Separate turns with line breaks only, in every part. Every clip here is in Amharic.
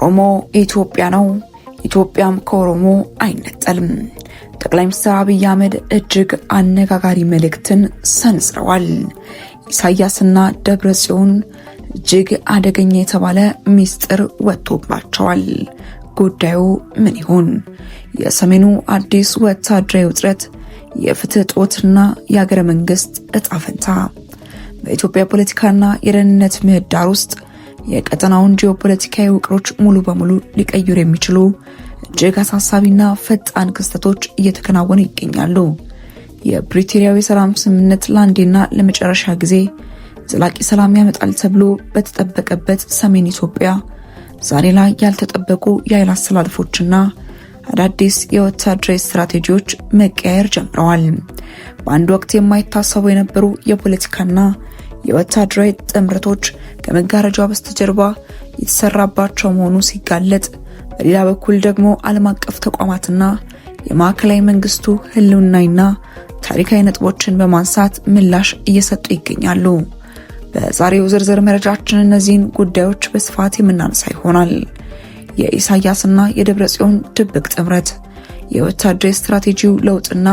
ኦሮሞ ኢትዮጵያ ነው፣ ኢትዮጵያም ከኦሮሞ አይነጠልም። ጠቅላይ ሚኒስትር አብይ አህመድ እጅግ አነጋጋሪ መልእክትን ሰንዝረዋል። ኢሳያስና ደብረጽዮን እጅግ አደገኛ የተባለ ሚስጥር ወጥቶባቸዋል። ጉዳዩ ምን ይሆን? የሰሜኑ አዲስ ወታደራዊ ውጥረት፣ የፍትህ ጦትና የሀገረ መንግስት እጣ ፈንታ፣ በኢትዮጵያ ፖለቲካና የደህንነት ምህዳር ውስጥ የቀጠናውን ጂኦፖለቲካዊ ውቅሮች ሙሉ በሙሉ ሊቀይሩ የሚችሉ እጅግ አሳሳቢና ፈጣን ክስተቶች እየተከናወኑ ይገኛሉ። የፕሪቶሪያው የሰላም ስምምነት ለአንዴና ለመጨረሻ ጊዜ ዘላቂ ሰላም ያመጣል ተብሎ በተጠበቀበት ሰሜን ኢትዮጵያ ዛሬ ላይ ያልተጠበቁ የኃይል አስተላልፎችና አዳዲስ የወታደራዊ ስትራቴጂዎች መቀየር ጀምረዋል። በአንድ ወቅት የማይታሰቡ የነበሩ የፖለቲካና የወታደራዊ ጥምረቶች ከመጋረጃው በስተጀርባ የተሰራባቸው መሆኑ ሲጋለጥ፣ በሌላ በኩል ደግሞ ዓለም አቀፍ ተቋማትና የማዕከላዊ መንግስቱ ህልውናና ታሪካዊ ነጥቦችን በማንሳት ምላሽ እየሰጡ ይገኛሉ። በዛሬው ዝርዝር መረጃችን እነዚህን ጉዳዮች በስፋት የምናነሳ ይሆናል። የኢሳያስና የደብረጽዮን ድብቅ ጥምረት፣ የወታደራዊ ስትራቴጂው ለውጥና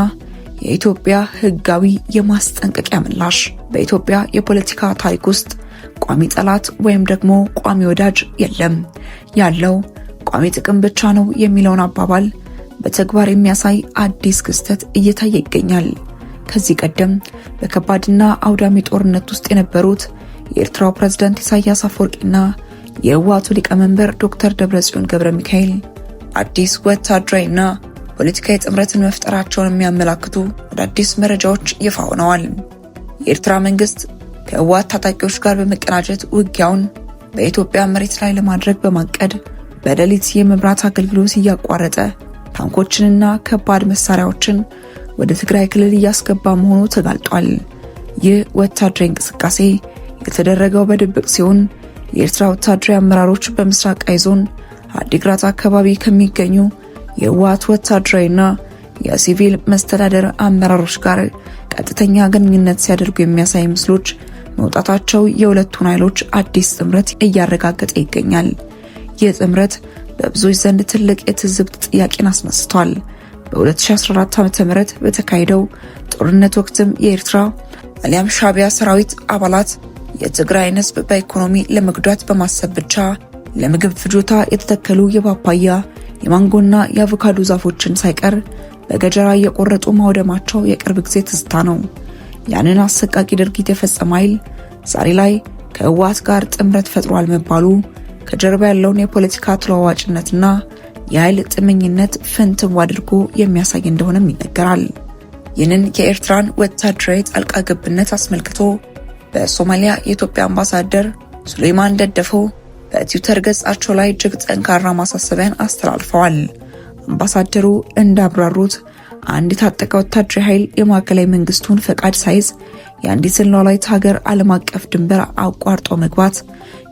የኢትዮጵያ ህጋዊ የማስጠንቀቂያ ምላሽ። በኢትዮጵያ የፖለቲካ ታሪክ ውስጥ ቋሚ ጠላት ወይም ደግሞ ቋሚ ወዳጅ የለም፣ ያለው ቋሚ ጥቅም ብቻ ነው የሚለውን አባባል በተግባር የሚያሳይ አዲስ ክስተት እየታየ ይገኛል። ከዚህ ቀደም በከባድና አውዳሚ ጦርነት ውስጥ የነበሩት የኤርትራው ፕሬዝዳንት ኢሳያስ አፈወርቂና የህወሓቱ ሊቀመንበር ዶክተር ደብረጽዮን ገብረ ሚካኤል አዲስ ወታደራዊና ፖለቲካዊ ጥምረትን መፍጠራቸውን የሚያመላክቱ አዳዲስ መረጃዎች ይፋ ሆነዋል። የኤርትራ መንግስት ከህወሓት ታጣቂዎች ጋር በመቀናጀት ውጊያውን በኢትዮጵያ መሬት ላይ ለማድረግ በማቀድ በሌሊት የመብራት አገልግሎት እያቋረጠ ታንኮችንና ከባድ መሳሪያዎችን ወደ ትግራይ ክልል እያስገባ መሆኑ ተጋልጧል። ይህ ወታደራዊ እንቅስቃሴ የተደረገው በድብቅ ሲሆን የኤርትራ ወታደራዊ አመራሮች በምስራቃዊ ዞን አዲግራት አካባቢ ከሚገኙ የህወሓት ወታደራዊና የሲቪል መስተዳደር አመራሮች ጋር ቀጥተኛ ግንኙነት ሲያደርጉ የሚያሳይ ምስሎች መውጣታቸው የሁለቱን ኃይሎች አዲስ ጥምረት እያረጋገጠ ይገኛል። ይህ ጥምረት በብዙዎች ዘንድ ትልቅ የትዝብት ጥያቄን አስነስቷል። በ2014 ዓ.ም በተካሄደው ጦርነት ወቅትም የኤርትራ አሊያም ሻዕቢያ ሰራዊት አባላት የትግራይን ህዝብ በኢኮኖሚ ለመጉዳት በማሰብ ብቻ ለምግብ ፍጆታ የተተከሉ የፓፓያ የማንጎና የአቮካዶ ዛፎችን ሳይቀር በገጀራ እየቆረጡ ማውደማቸው የቅርብ ጊዜ ትዝታ ነው። ያንን አሰቃቂ ድርጊት የፈጸመ ኃይል ዛሬ ላይ ከህወሓት ጋር ጥምረት ፈጥሯል መባሉ ከጀርባ ያለውን የፖለቲካ ተለዋዋጭነትና የኃይል ጥምኝነት ፍንትው አድርጎ የሚያሳይ እንደሆነም ይነገራል። ይህንን የኤርትራን ወታደራዊ ጣልቃ ገብነት አስመልክቶ በሶማሊያ የኢትዮጵያ አምባሳደር ሱሌይማን ደደፈው በትዊተር ገጻቸው ላይ እጅግ ጠንካራ ማሳሰቢያን አስተላልፈዋል። አምባሳደሩ እንዳብራሩት አንድ የታጠቀ ወታደራዊ ኃይል የማዕከላዊ መንግስቱን ፈቃድ ሳይዝ የአንዲትን ሉዓላዊት ሀገር ዓለም አቀፍ ድንበር አቋርጦ መግባት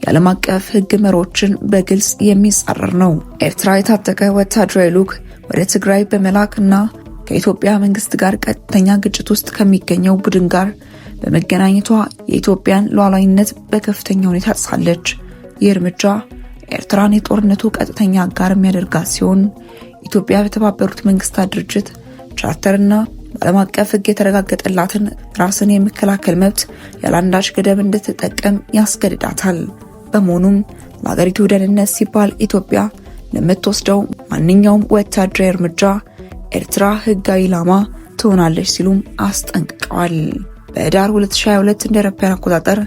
የዓለም አቀፍ ህግ መርሆችን በግልጽ የሚጻረር ነው። ኤርትራ የታጠቀ ወታደራዊ ልዑክ ወደ ትግራይ በመላክና ከኢትዮጵያ መንግስት ጋር ቀጥተኛ ግጭት ውስጥ ከሚገኘው ቡድን ጋር በመገናኘቷ የኢትዮጵያን ሉዓላዊነት በከፍተኛ ሁኔታ ጥሳለች። ይህ እርምጃ ኤርትራን የጦርነቱ ቀጥተኛ አጋር የሚያደርጋት ሲሆን ኢትዮጵያ በተባበሩት መንግስታት ድርጅት ቻርተርና በዓለም አቀፍ ህግ የተረጋገጠላትን ራስን የመከላከል መብት ያለአንዳች ገደብ እንድትጠቀም ያስገድዳታል። በመሆኑም ለሀገሪቱ ደህንነት ሲባል ኢትዮጵያ ለምትወስደው ማንኛውም ወታደራዊ እርምጃ ኤርትራ ህጋዊ ኢላማ ትሆናለች ሲሉም አስጠንቅቀዋል። በህዳር 2022 እንደ አውሮፓውያን አቆጣጠር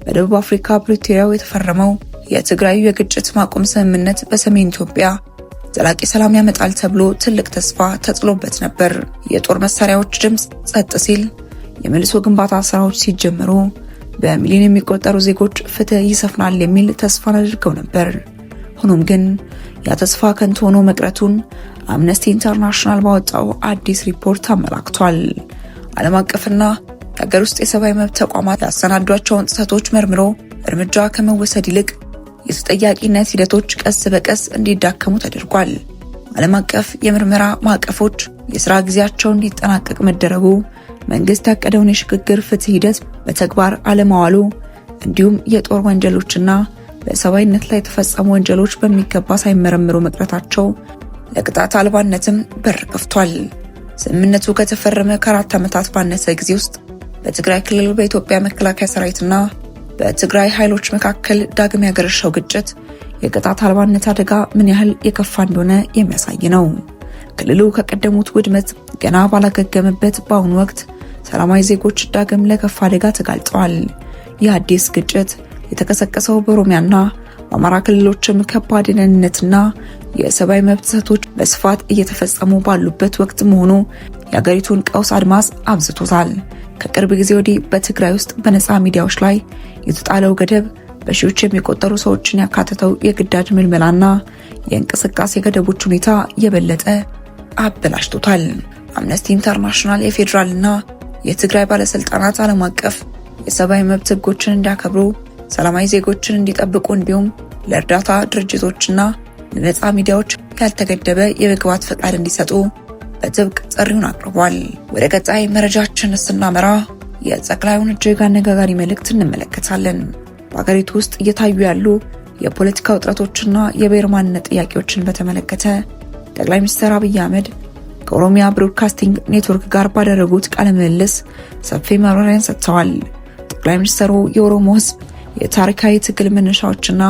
በደቡብ አፍሪካ ፕሪቶሪያው የተፈረመው የትግራዩ የግጭት ማቆም ስምምነት በሰሜን ኢትዮጵያ ዘላቂ ሰላም ያመጣል ተብሎ ትልቅ ተስፋ ተጥሎበት ነበር። የጦር መሳሪያዎች ድምፅ ጸጥ ሲል፣ የመልሶ ግንባታ ስራዎች ሲጀመሩ፣ በሚሊዮን የሚቆጠሩ ዜጎች ፍትህ ይሰፍናል የሚል ተስፋን አድርገው ነበር። ሆኖም ግን ያ ተስፋ ከንቱ ሆኖ መቅረቱን አምነስቲ ኢንተርናሽናል ባወጣው አዲስ ሪፖርት አመላክቷል። ዓለም አቀፍና የሀገር ውስጥ የሰብአዊ መብት ተቋማት ያሰናዷቸውን ጥሰቶች መርምሮ እርምጃ ከመወሰድ ይልቅ የተጠያቂነት ሂደቶች ቀስ በቀስ እንዲዳከሙ ተደርጓል። ዓለም አቀፍ የምርመራ ማዕቀፎች የሥራ ጊዜያቸው እንዲጠናቀቅ መደረጉ፣ መንግስት ያቀደውን የሽግግር ፍትህ ሂደት በተግባር አለማዋሉ፣ እንዲሁም የጦር ወንጀሎችና በሰብአዊነት ላይ የተፈጸሙ ወንጀሎች በሚገባ ሳይመረምሩ መቅረታቸው ለቅጣት አልባነትም በር ከፍቷል። ስምምነቱ ከተፈረመ ከ4 ዓመታት ባነሰ ጊዜ ውስጥ በትግራይ ክልል በኢትዮጵያ መከላከያ ሰራዊትና በትግራይ ኃይሎች መካከል ዳግም ያገረሸው ግጭት የቅጣት አልባነት አደጋ ምን ያህል የከፋ እንደሆነ የሚያሳይ ነው። ክልሉ ከቀደሙት ውድመት ገና ባላገገመበት በአሁኑ ወቅት ሰላማዊ ዜጎች ዳግም ለከፋ አደጋ ተጋልጠዋል። ይህ አዲስ ግጭት የተቀሰቀሰው በኦሮሚያና በአማራ ክልሎችም ከባድ የደህንነትና የሰብአዊ መብት ጥሰቶች በስፋት እየተፈጸሙ ባሉበት ወቅት መሆኑ የአገሪቱን ቀውስ አድማስ አብዝቶታል። ከቅርብ ጊዜ ወዲህ በትግራይ ውስጥ በነፃ ሚዲያዎች ላይ የተጣለው ገደብ በሺዎች የሚቆጠሩ ሰዎችን ያካተተው የግዳጅ ምልመላና የእንቅስቃሴ ገደቦች ሁኔታ የበለጠ አበላሽቶታል። አምነስቲ ኢንተርናሽናል የፌዴራልና የትግራይ ባለስልጣናት ዓለም አቀፍ የሰብአዊ መብት ህጎችን እንዲያከብሩ፣ ሰላማዊ ዜጎችን እንዲጠብቁ እንዲሁም ለእርዳታ ድርጅቶችና ለነፃ ሚዲያዎች ያልተገደበ የመግባት ፈቃድ እንዲሰጡ በጥብቅ ጥሪውን አቅርቧል። ወደ ቀጣይ መረጃችን ስናመራ የጠቅላዩን እጅግ አነጋጋሪ መልእክት እንመለከታለን። በአገሪቱ ውስጥ እየታዩ ያሉ የፖለቲካ ውጥረቶችና የብሔር ማንነት ጥያቄዎችን በተመለከተ ጠቅላይ ሚኒስትር አብይ አህመድ ከኦሮሚያ ብሮድካስቲንግ ኔትወርክ ጋር ባደረጉት ቃለ ምልልስ ሰፊ ማብራሪያን ሰጥተዋል። ጠቅላይ ሚኒስትሩ የኦሮሞ ህዝብ የታሪካዊ ትግል መነሻዎችና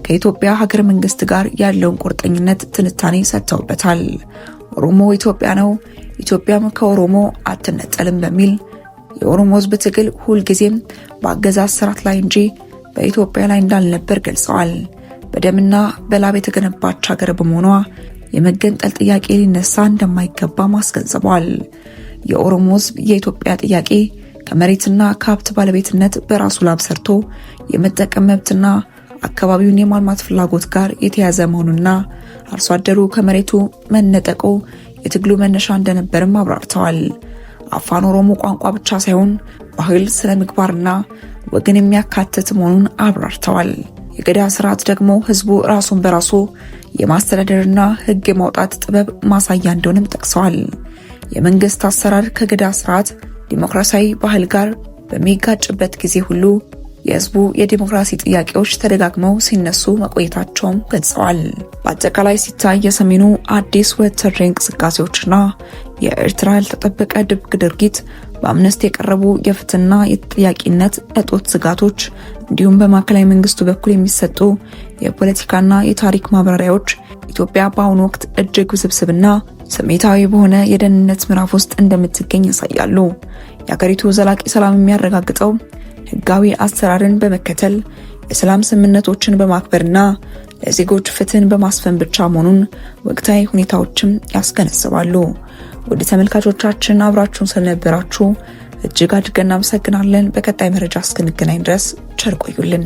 ከኢትዮጵያ ሀገረ መንግስት ጋር ያለውን ቁርጠኝነት ትንታኔ ሰጥተውበታል። ኦሮሞ ኢትዮጵያ ነው፣ ኢትዮጵያም ከኦሮሞ አትነጠልም በሚል የኦሮሞ ህዝብ ትግል ሁልጊዜም በአገዛዝ ስርዓት ላይ እንጂ በኢትዮጵያ ላይ እንዳልነበር ገልጸዋል። በደምና በላብ የተገነባች ሀገር በመሆኗ የመገንጠል ጥያቄ ሊነሳ እንደማይገባ ማስገንዘቧል። የኦሮሞ ህዝብ የኢትዮጵያ ጥያቄ ከመሬትና ከሀብት ባለቤትነት በራሱ ላብ ሰርቶ የመጠቀም መብትና አካባቢውን የማልማት ፍላጎት ጋር የተያዘ መሆኑና አርሶ አደሩ ከመሬቱ መነጠቁ የትግሉ መነሻ እንደነበርም አብራርተዋል። አፋን ኦሮሞ ቋንቋ ብቻ ሳይሆን ባህል፣ ስነ ምግባርና ወግን የሚያካትት መሆኑን አብራርተዋል። የገዳ ስርዓት ደግሞ ህዝቡ ራሱን በራሱ የማስተዳደርና ህግ የማውጣት ጥበብ ማሳያ እንደሆነም ጠቅሰዋል። የመንግስት አሰራር ከገዳ ስርዓት ዲሞክራሲያዊ ባህል ጋር በሚጋጭበት ጊዜ ሁሉ የህዝቡ የዲሞክራሲ ጥያቄዎች ተደጋግመው ሲነሱ መቆየታቸውም ገልጸዋል። በአጠቃላይ ሲታይ የሰሜኑ አዲስ ወታደራዊ እንቅስቃሴዎችና የኤርትራ ያልተጠበቀ ድብቅ ድርጊት በአምነስቲ የቀረቡ የፍትህና የተጠያቂነት እጦት ስጋቶች እንዲሁም በማዕከላዊ መንግስቱ በኩል የሚሰጡ የፖለቲካና የታሪክ ማብራሪያዎች ኢትዮጵያ በአሁኑ ወቅት እጅግ ውስብስብና ስሜታዊ በሆነ የደህንነት ምዕራፍ ውስጥ እንደምትገኝ ያሳያሉ። የሀገሪቱ ዘላቂ ሰላም የሚያረጋግጠው ህጋዊ አሰራርን በመከተል የሰላም ስምምነቶችን በማክበርና ለዜጎች ፍትህን በማስፈን ብቻ መሆኑን ወቅታዊ ሁኔታዎችም ያስገነዝባሉ። ወደ ተመልካቾቻችን አብራችሁን ስለነበራችሁ እጅግ አድርገን እናመሰግናለን። በቀጣይ መረጃ እስክንገናኝ ድረስ ቸር ቆዩልን።